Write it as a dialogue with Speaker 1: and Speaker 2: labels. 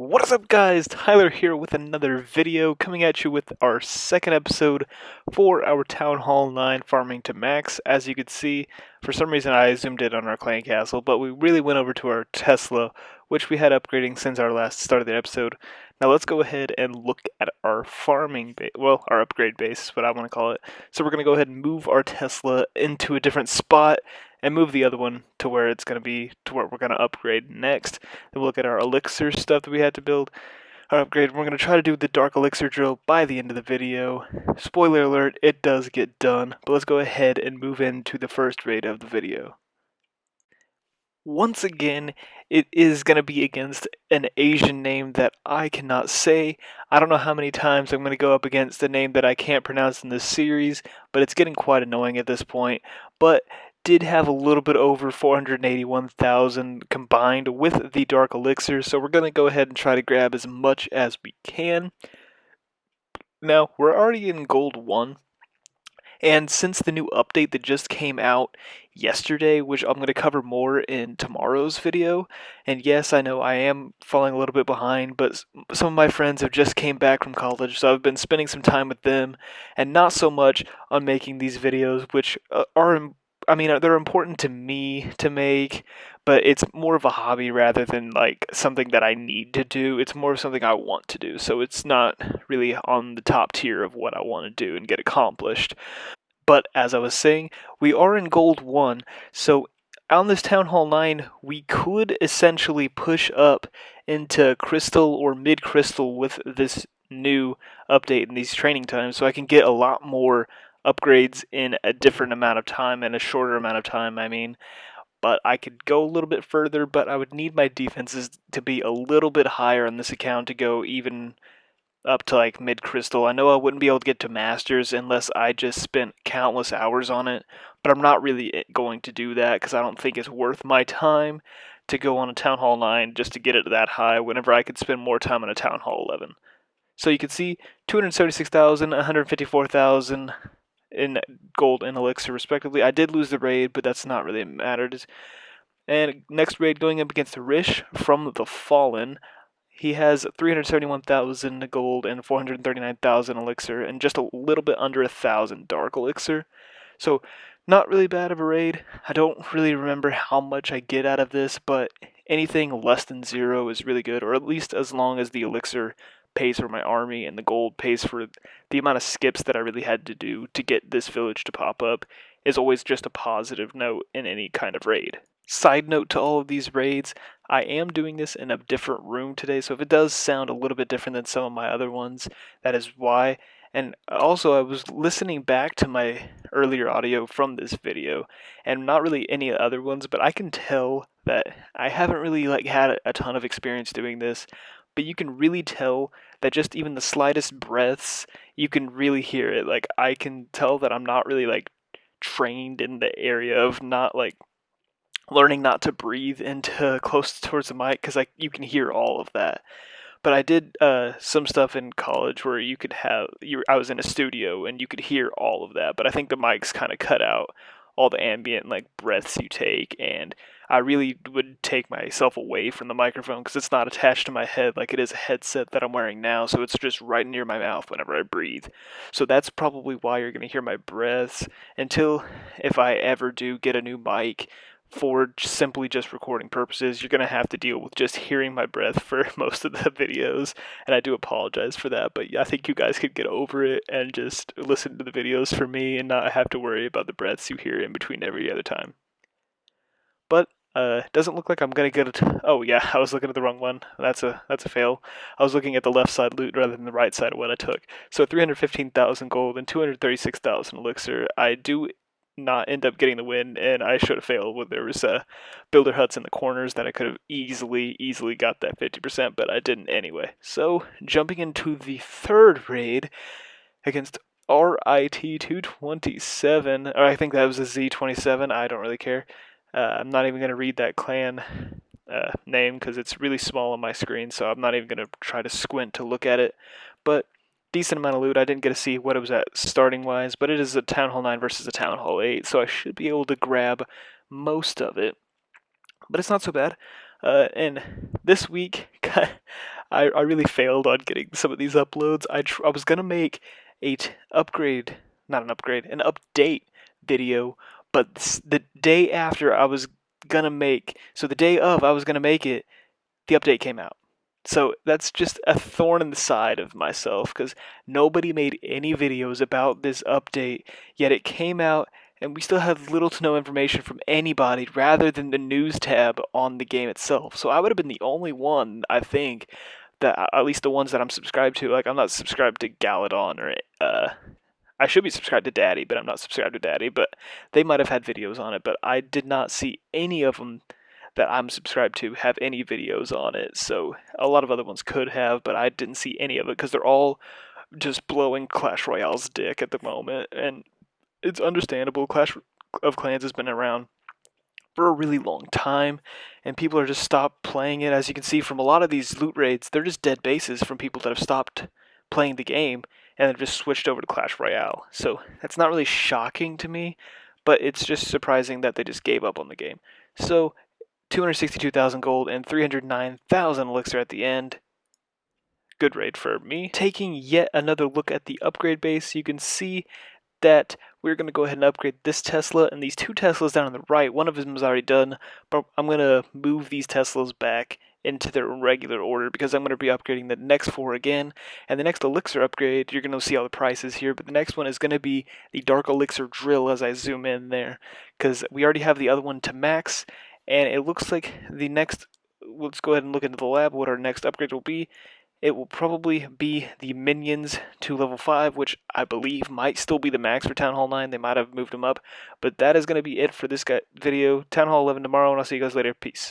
Speaker 1: What is up, guys? Tyler here with another video, coming at you with our second episode for our Town Hall 9 Farming to Max. As you can see, for some reason I zoomed in on our clan castle, but we really went over to our Tesla, which we had upgrading since our last start of the episode. Now let's go ahead and look at our farming base, well, our upgrade base is what I want to call it. So we're going to go ahead and move our Tesla into a different spot and move the other one to where it's going to be, to where we're going to upgrade next. Then we'll look at our elixir stuff that we had to build, our upgrade. We're going to try to do the dark elixir drill by the end of the video. Spoiler alert, it does get done, but let's go ahead and move into the first raid of the video. Once again, it is going to be against an Asian name that I cannot say. I don't know how many times I'm going to go up against a name that I can't pronounce in this series, but it's getting quite annoying at this point. But did have a little bit over 481,000 combined with the Dark Elixir, so we're going to go ahead and try to grab as much as we can. Now, we're already in Gold 1, and since the new update that just came out yesterday, which I'm going to cover more in tomorrow's video, and yes, I know I am falling a little bit behind, but some of my friends have just came back from college, so I've been spending some time with them, and not so much on making these videos, which they're important to me to make, but it's more of a hobby rather than like something that I need to do. It's more of something I want to do, so it's not really on the top tier of what I want to do and get accomplished. But as I was saying, we are in Gold 1, so on this Town Hall 9, we could essentially push up into Crystal or Mid-Crystal with this new update in these training times, so I can get a lot more upgrades in a different amount of time, and a shorter amount of time, I mean. But I could go a little bit further, but I would need my defenses to be a little bit higher on this account to go even up to like mid-crystal. I know I wouldn't be able to get to masters unless I just spent countless hours on it, but I'm not really going to do that because I don't think it's worth my time to go on a Town Hall 9 just to get it that high whenever I could spend more time on a Town Hall 11. So you can see 276,000, 154,000 in gold and elixir respectively. I did lose the raid, but that's not really mattered. And next raid going up against Rish from the Fallen. He has 371,000 gold and 439,000 elixir, and just a little bit under 1,000 dark elixir. So, not really bad of a raid. I don't really remember how much I get out of this, but anything less than 0 is really good, or at least as long as the elixir pays for my army and the gold pays for the amount of skips that I really had to do to get this village to pop up, is always just a positive note in any kind of raid. Side note to all of these raids, I am doing this in a different room today, so if it does sound a little bit different than some of my other ones, that is why. And also, I was listening back to my earlier audio from this video, and not really any other ones, but I can tell that I haven't really had a ton of experience doing this, but you can really tell that just even the slightest breaths, you can really hear it. Like, I can tell that I'm not really trained in the area of not learning not to breathe into close towards the mic, because you can hear all of that. But I did some stuff in college where I was in a studio and you could hear all of that, but I think the mics kind of cut out all the ambient breaths you take, and I really would take myself away from the microphone because it's not attached to my head like it is a headset that I'm wearing now, so it's just right near my mouth whenever I breathe. So that's probably why you're going to hear my breaths until, if I ever do get a new mic for simply just recording purposes, you're going to have to deal with just hearing my breath for most of the videos, and I do apologize for that, but I think you guys could get over it and just listen to the videos for me and not have to worry about the breaths you hear in between every other time. But doesn't look like I'm going to get it. Oh yeah, I was looking at the wrong one. That's a fail. I was looking at the left side loot rather than the right side of what I took. So 315,000 gold and 236,000 elixir. I do not end up getting the win, and I should have failed when there was builder huts in the corners that I could have easily got that 50%, but I didn't anyway. So jumping into the third raid against RIT227, or I think that was a Z27, I don't really care. I'm not even going to read that clan name because it's really small on my screen, so I'm not even going to try to squint to look at it, but decent amount of loot. I didn't get to see what it was at starting wise, but it is a Town Hall 9 versus a Town Hall 8, so I should be able to grab most of it. But it's not so bad. And this week, I really failed on getting some of these uploads. I was gonna make a upgrade, not an upgrade, an update video, but the day after I was gonna make, so the day of I was gonna make it, the update came out. So that's just a thorn in the side of myself because nobody made any videos about this update, yet it came out and we still have little to no information from anybody rather than the news tab on the game itself. So I would have been the only one, I think, that at least the ones that I'm subscribed to. Like I'm not subscribed to Galadon or I should be subscribed to Daddy, but I'm not subscribed to Daddy. But they might have had videos on it, but I did not see any of them that I'm subscribed to have any videos on it. So a lot of other ones could have, but I didn't see any of it because they're all just blowing Clash Royale's dick at the moment, and it's understandable. Clash of Clans has been around for a really long time, and people are just stopped playing it. As you can see from a lot of these loot raids, they're just dead bases from people that have stopped playing the game and have just switched over to Clash Royale. So that's not really shocking to me, but it's just surprising that they just gave up on the game. So 262,000 gold and 309,000 elixir at the end. Good raid for me. Taking yet another look at the upgrade base, you can see that we're going to go ahead and upgrade this Tesla and these two Teslas down on the right. One of them is already done, but I'm going to move these Teslas back into their regular order because I'm going to be upgrading the next four again. And the next elixir upgrade, you're going to see all the prices here, but the next one is going to be the Dark Elixir Drill as I zoom in there, because we already have the other one to max, and it looks like the next, let's go ahead and look into the lab what our next upgrade will be. It will probably be the minions to level 5, which I believe might still be the max for Town Hall 9. They might have moved them up. But that is going to be it for this video. Town Hall 11 tomorrow, and I'll see you guys later. Peace.